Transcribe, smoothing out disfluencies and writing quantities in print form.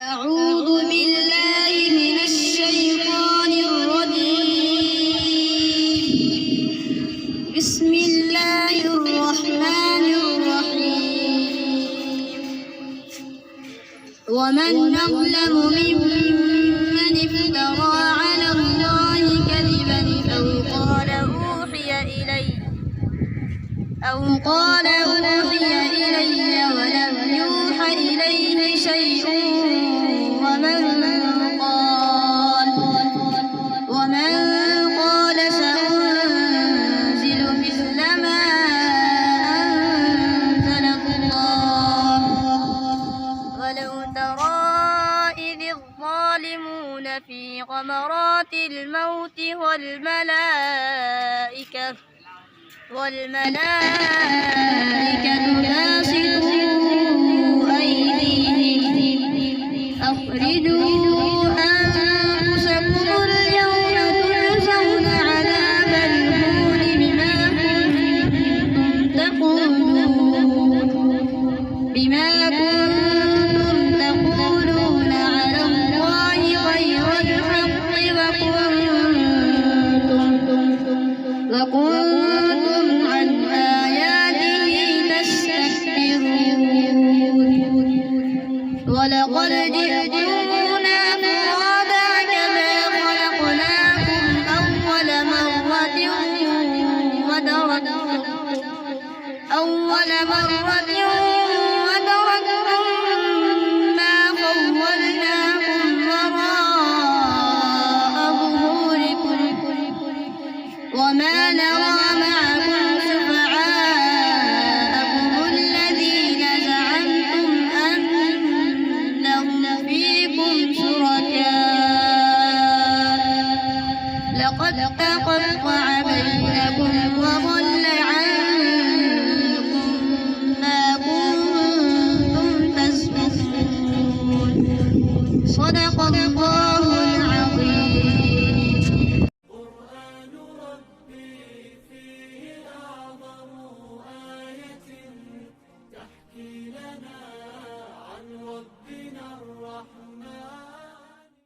أعوذ بالله من الشيطان الرجيم. بسم الله الرحمن الرحيم. ومن أظلم ممن افترى على الله كذبا أو قال أوحي إلي ولم يوح إليه شيء ومن قال سأنزل مثل ما أنزل الله ولو ترى إذ الظالمون في غمرات الموت والملائكة باسطوا أيديهم أخرجوا أنفسكم اليوم تجزون عذاب الهون بما كنتم تقولون على الله غير الحق وكنتم عن آياته تستكبرون. ولقد جئتمونا فرادا كما خلقناكم أول مرة وتركتم ما خولناكم وراء ظهوركم وما نرى معكم شفعاءكم الذين زعمتم أنهم فيكم شركاء لقد تقطع بينكم وضل عنكم ما كنتم تزعمون. صدق الله